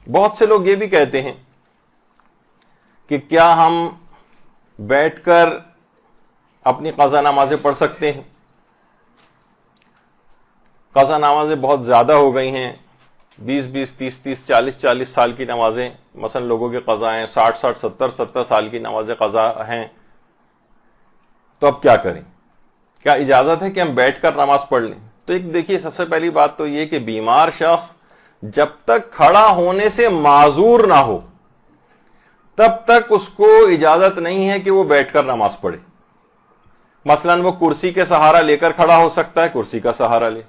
بہت سے لوگ یہ بھی کہتے ہیں کہ کیا ہم بیٹھ کر اپنی قضا نمازیں پڑھ سکتے ہیں؟ قضا نمازیں بہت زیادہ ہو گئی ہیں، 20 30 40 سال کی نمازیں، مثلا لوگوں کی قضائیں 60 70 سال کی نمازیں قضا ہیں، تو اب کیا کریں؟ کیا اجازت ہے کہ ہم بیٹھ کر نماز پڑھ لیں؟ تو ایک دیکھیے، سب سے پہلی بات تو یہ کہ بیمار شخص جب تک کھڑا ہونے سے معذور نہ ہو تب تک اس کو اجازت نہیں ہے کہ وہ بیٹھ کر نماز پڑھے۔ مثلا وہ کرسی کے سہارا لے کر کھڑا ہو سکتا ہے، کرسی کا سہارا لے،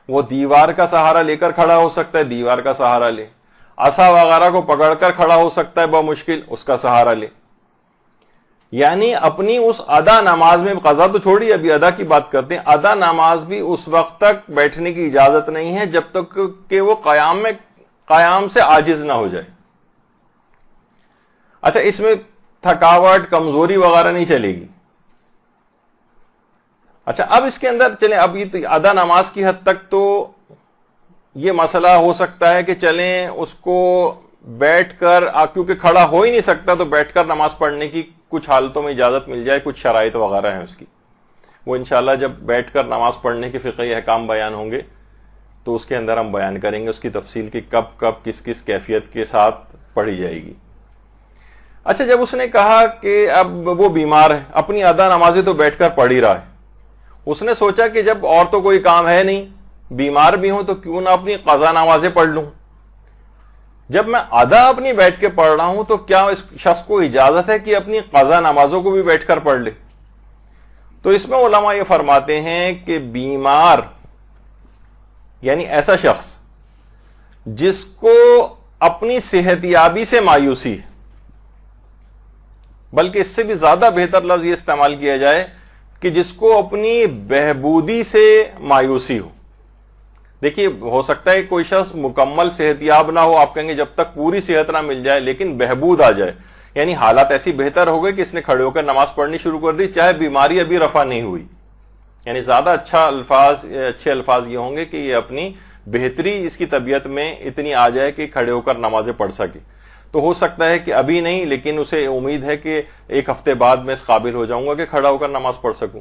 وہ دیوار کا سہارا لے کر کھڑا ہو سکتا ہے، دیوار کا سہارا لے، عصا وغیرہ کو پکڑ کر کھڑا ہو سکتا ہے بمشکل، اس کا سہارا لے۔ یعنی اپنی اس ادا نماز میں، قضا تو چھوڑی، ابھی ادا کی بات کرتے ہیں، ادا نماز بھی اس وقت تک بیٹھنے کی اجازت نہیں ہے جب تک کہ وہ قیام سے عاجز نہ ہو جائے۔ اچھا، اس میں تھکاوٹ، کمزوری وغیرہ نہیں چلے گی۔ اچھا، اب اس کے اندر چلیں، اب یہ تو ادا نماز کی حد تک تو یہ مسئلہ ہو سکتا ہے کہ چلیں اس کو بیٹھ کر، کیونکہ کھڑا ہو ہی نہیں سکتا تو بیٹھ کر نماز پڑھنے کی کچھ حالتوں میں اجازت مل جائے، کچھ شرائط وغیرہ ہیں اس کی، وہ انشاءاللہ جب بیٹھ کر نماز پڑھنے کے فقہی احکام بیان ہوں گے تو اس کے اندر ہم بیان کریں گے اس کی تفصیل کی کب کس کیفیت کے ساتھ پڑھی جائے گی۔ اچھا، جب اس نے کہا کہ اب وہ بیمار ہے، اپنی ادا نمازیں تو بیٹھ کر پڑھ ہی رہا ہے، اس نے سوچا کہ جب اور تو کوئی کام ہے نہیں، بیمار بھی ہوں تو کیوں نہ اپنی قضا نمازیں پڑھ لوں۔ جب میں ادا اپنی بیٹھ کے پڑھ رہا ہوں تو کیا اس شخص کو اجازت ہے کہ اپنی قضا نمازوں کو بھی بیٹھ کر پڑھ لے؟ تو اس میں علماء یہ فرماتے ہیں کہ بیمار یعنی ایسا شخص جس کو اپنی صحت یابی سے مایوسی ہے، بلکہ اس سے بھی زیادہ بہتر لفظ یہ استعمال کیا جائے کہ جس کو اپنی بہبودی سے مایوسی ہو۔ دیکھیے، ہو سکتا ہے کوئی شخص مکمل صحت یاب نہ ہو، آپ کہیں گے جب تک پوری صحت نہ مل جائے، لیکن بہبود آ جائے، یعنی حالات ایسی بہتر ہو گئی کہ اس نے کھڑے ہو کر نماز پڑھنی شروع کر دی چاہے بیماری ابھی رفع نہیں ہوئی، یعنی زیادہ اچھے الفاظ یہ ہوں گے کہ یہ اپنی بہتری اس کی طبیعت میں اتنی آ جائے کہ کھڑے ہو کر نمازیں پڑھ سکے۔ تو ہو سکتا ہے کہ ابھی نہیں، لیکن اسے امید ہے کہ 1 ہفتے بعد میں اس قابل ہو جاؤں گا کہ کھڑا ہو کر نماز پڑھ سکوں،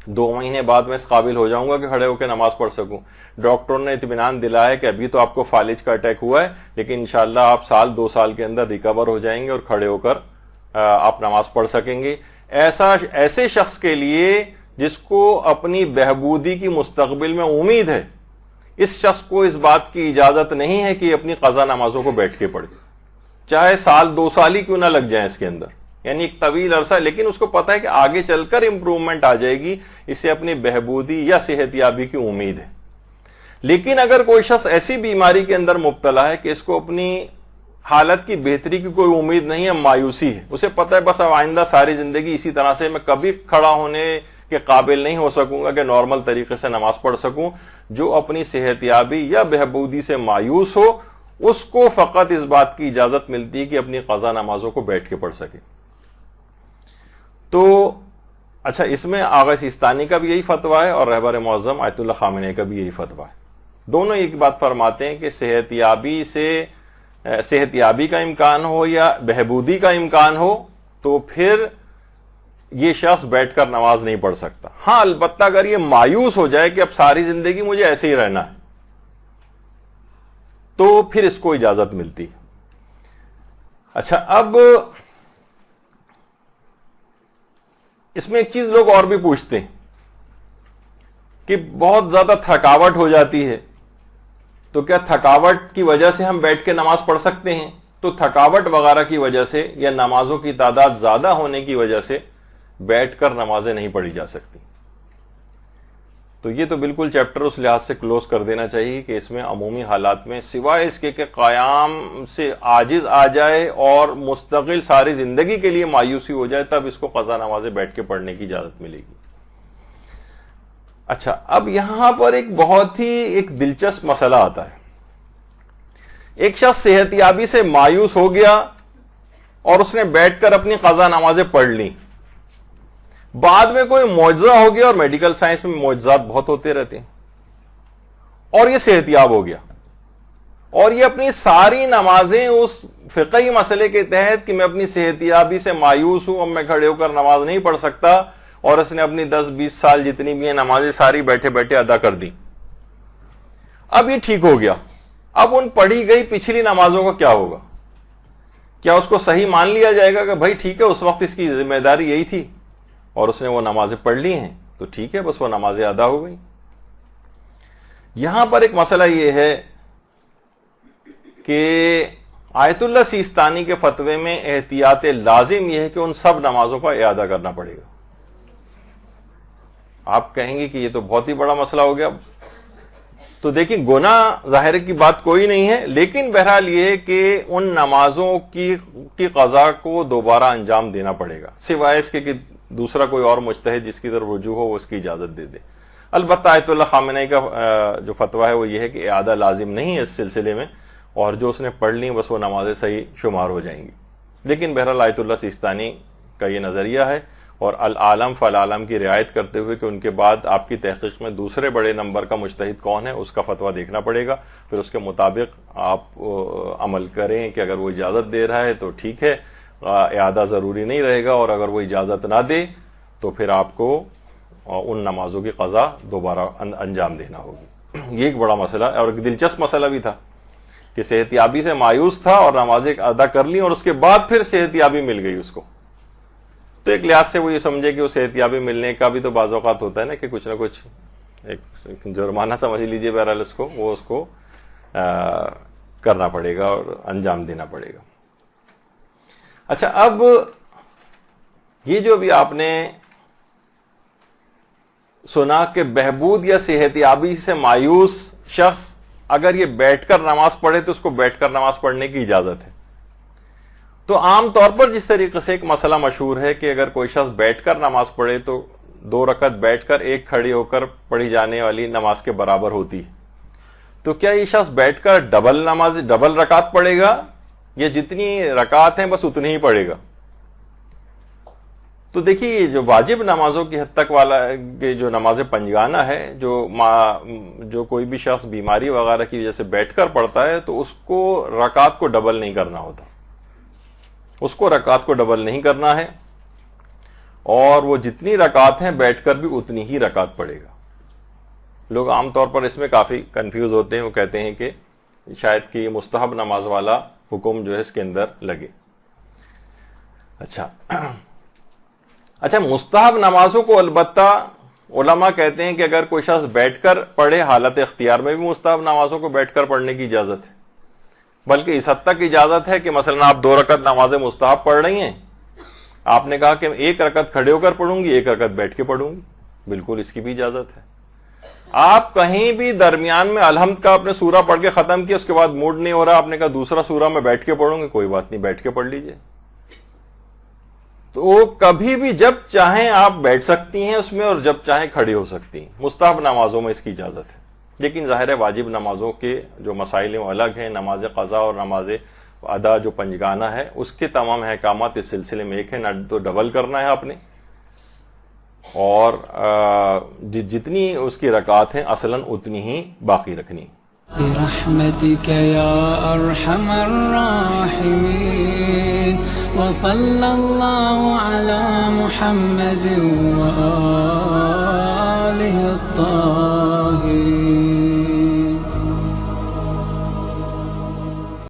2 مہینے بعد میں اس قابل ہو جاؤں گا کہ کھڑے ہو کے نماز پڑھ سکوں۔ ڈاکٹر نے اطمینان دلایا کہ ابھی تو آپ کو فالج کا اٹیک ہوا ہے، لیکن انشاءاللہ آپ 2 سال کے اندر ریکور ہو جائیں گے اور کھڑے ہو کر آپ نماز پڑھ سکیں گے۔ ایسے شخص کے لیے جس کو اپنی بہبودی کی مستقبل میں امید ہے، اس شخص کو اس بات کی اجازت نہیں ہے کہ اپنی قضا نمازوں کو بیٹھ کے پڑھے، چاہے 2 سال ہی کیوں نہ لگ جائیں اس کے اندر، یعنی ایک طویل عرصہ، لیکن اس کو پتا ہے کہ آگے چل کر امپروومنٹ آ جائے گی، اسے اپنی بہبودی یا صحت یابی کی امید ہے۔ لیکن اگر کوئی شخص ایسی بیماری کے اندر مبتلا ہے کہ اس کو اپنی حالت کی بہتری کی کوئی امید نہیں ہے، مایوسی ہے، اسے پتا ہے بس اب آئندہ ساری زندگی اسی طرح سے میں کبھی کھڑا ہونے کے قابل نہیں ہو سکوں گا کہ نارمل طریقے سے نماز پڑھ سکوں، جو اپنی صحت یابی یا بہبودی سے مایوس ہو اس کو فقط اس بات کی اجازت ملتی ہے کہ اپنی قضا نمازوں کو بیٹھ کے پڑھ سکے۔ تو اچھا، اس میں آغا سیستانی کا بھی یہی فتویٰ ہے اور رہبر معظم آیت اللہ خامنئی کا بھی یہی فتویٰ ہے، دونوں ایک بات فرماتے ہیں کہ صحت یابی کا امکان ہو یا بہبودی کا امکان ہو تو پھر یہ شخص بیٹھ کر نماز نہیں پڑھ سکتا۔ ہاں، البتہ اگر یہ مایوس ہو جائے کہ اب ساری زندگی مجھے ایسے ہی رہنا ہے تو پھر اس کو اجازت ملتی۔ اچھا، اب اس میں ایک چیز لوگ اور بھی پوچھتے ہیں کہ بہت زیادہ تھکاوٹ ہو جاتی ہے تو کیا تھکاوٹ کی وجہ سے ہم بیٹھ کے نماز پڑھ سکتے ہیں؟ تو تھکاوٹ وغیرہ کی وجہ سے یا نمازوں کی تعداد زیادہ ہونے کی وجہ سے بیٹھ کر نمازیں نہیں پڑھی جا سکتی۔ تو یہ تو بالکل چیپٹر اس لحاظ سے کلوز کر دینا چاہیے کہ اس میں عمومی حالات میں سوائے اس کے کہ قیام سے عاجز آ جائے اور مستقل ساری زندگی کے لیے مایوسی ہو جائے تب اس کو قضا نمازیں بیٹھ کے پڑھنے کی اجازت ملے گی۔ اچھا، اب یہاں پر ایک بہت ہی ایک دلچسپ مسئلہ آتا ہے۔ ایک شخص صحت یابی سے مایوس ہو گیا اور اس نے بیٹھ کر اپنی قضا نمازیں پڑھ لیں، بعد میں کوئی معجزہ ہو گیا، اور میڈیکل سائنس میں معجزات بہت ہوتے رہتے ہیں، اور یہ صحت یاب ہو گیا اور یہ اپنی ساری نمازیں اس فقہی مسئلے کے تحت کہ میں اپنی صحت یابی سے مایوس ہوں، اب میں کھڑے ہو کر نماز نہیں پڑھ سکتا، اور اس نے اپنی 10-20 سال جتنی بھی ہیں نمازیں ساری بیٹھے بیٹھے ادا کر دی. اب یہ ٹھیک ہو گیا، اب ان پڑھی گئی پچھلی نمازوں کا کیا ہوگا؟ کیا اس کو صحیح مان لیا جائے گا کہ بھائی ٹھیک ہے اس وقت اس کی ذمہ داری یہی تھی اور اس نے وہ نمازیں پڑھ لی ہیں تو ٹھیک ہے بس وہ نمازیں ادا ہو گئی؟ یہاں پر ایک مسئلہ یہ ہے کہ آیت اللہ سیستانی کے فتوے میں احتیاط لازم یہ ہے کہ ان سب نمازوں کا اعادہ کرنا پڑے گا. آپ کہیں گے کہ یہ تو بہت ہی بڑا مسئلہ ہو گیا. تو دیکھیں گناہ ظاہر کی بات کوئی نہیں ہے، لیکن بہرحال یہ کہ ان نمازوں کی قضا کو دوبارہ انجام دینا پڑے گا، سوائے اس کے کہ دوسرا کوئی اور مجتہد جس کی طرف رجوع ہو وہ اس کی اجازت دے دے. البتہ آیت اللہ خامنئی کا جو فتویٰ ہے وہ یہ ہے کہ اعادہ لازم نہیں ہے اس سلسلے میں، اور جو اس نے پڑھ لی بس وہ نمازیں صحیح شمار ہو جائیں گی. لیکن بہرحال آیت اللہ سیستانی کا یہ نظریہ ہے، اور العالم فالعالم کی رعایت کرتے ہوئے کہ ان کے بعد آپ کی تحقیق میں دوسرے بڑے نمبر کا مجتہد کون ہے اس کا فتویٰ دیکھنا پڑے گا، پھر اس کے مطابق آپ عمل کریں کہ اگر وہ اجازت دے رہا ہے تو ٹھیک ہے، اعادہ ضروری نہیں رہے گا، اور اگر وہ اجازت نہ دے تو پھر آپ کو ان نمازوں کی قضا دوبارہ انجام دینا ہوگی. یہ ایک بڑا مسئلہ اور ایک دلچسپ مسئلہ بھی تھا کہ صحت یابی سے مایوس تھا اور نمازیں ادا کر لی اور اس کے بعد پھر صحت یابی مل گئی اس کو. تو ایک لحاظ سے وہ یہ سمجھے کہ وہ صحت یابی ملنے کا بھی تو بعض اوقات ہوتا ہے نا کہ کچھ نہ کچھ ایک جرمانہ سمجھ لیجئے، بہرحال اس کو کرنا پڑے گا اور انجام دینا پڑے گا. اچھا، اب یہ جو بھی آپ نے سنا کہ بہبود یا صحت یابی سے مایوس شخص اگر یہ بیٹھ کر نماز پڑھے تو اس کو بیٹھ کر نماز پڑھنے کی اجازت ہے. تو عام طور پر جس طریقے سے ایک مسئلہ مشہور ہے کہ اگر کوئی شخص بیٹھ کر نماز پڑھے تو 2 رکعت بیٹھ کر ایک کھڑی ہو کر پڑھی جانے والی نماز کے برابر ہوتی ہے. تو کیا یہ شخص بیٹھ کر ڈبل رکعت پڑھے گا یا جتنی رکعت ہیں بس اتنی ہی پڑھے گا؟ تو دیکھیے جو واجب نمازوں کی حد تک والا جو نماز پنجگانہ ہے، جو کوئی بھی شخص بیماری وغیرہ کی وجہ سے بیٹھ کر پڑھتا ہے تو اس کو رکعت کو ڈبل نہیں کرنا ہوتا، اس کو رکعت کو ڈبل نہیں کرنا ہے، اور وہ جتنی رکعت ہیں بیٹھ کر بھی اتنی ہی رکعت پڑھے گا. لوگ عام طور پر اس میں کافی کنفیوز ہوتے ہیں، وہ کہتے ہیں کہ شاید کہ یہ مستحب نماز والا حکم جو ہے اس کے اندر لگے. اچھا مستحب نمازوں کو البتہ علماء کہتے ہیں کہ اگر کوئی شخص بیٹھ کر پڑھے حالت اختیار میں بھی مستحب نمازوں کو بیٹھ کر پڑھنے کی اجازت ہے، بلکہ اس حد تک اجازت ہے کہ مثلا آپ 2 رکعت نمازیں مستحب پڑھ رہی ہیں، آپ نے کہا کہ 1 رکعت کھڑے ہو کر پڑھوں گی، 1 رکعت بیٹھ کے پڑھوں گی، بالکل اس کی بھی اجازت ہے. آپ کہیں بھی درمیان میں الحمد کا اپنے سورہ پڑھ کے ختم کیا، اس کے بعد موڈ نہیں ہو رہا، آپ نے کہا دوسرا سورہ میں بیٹھ کے پڑھوں گی، کوئی بات نہیں، بیٹھ کے پڑھ لیجئے. تو کبھی بھی جب چاہیں آپ بیٹھ سکتی ہیں اس میں، اور جب چاہیں کھڑی ہو سکتی ہیں. مستحب نمازوں میں اس کی اجازت ہے، لیکن ظاہر ہے واجب نمازوں کے جو مسائل ہیں الگ ہیں. نماز قضا اور نماز ادا جو پنجگانہ ہے اس کے تمام احکامات اس سلسلے میں ایک ہے، نہ تو ڈبل کرنا ہے آپ نے، اور جتنی اس کی رکعات ہیں اصلاً اتنی ہی باقی رکھنی. برحمتك يا ارحم الراحمين وصلى الله على محمد وآله الطاهرين.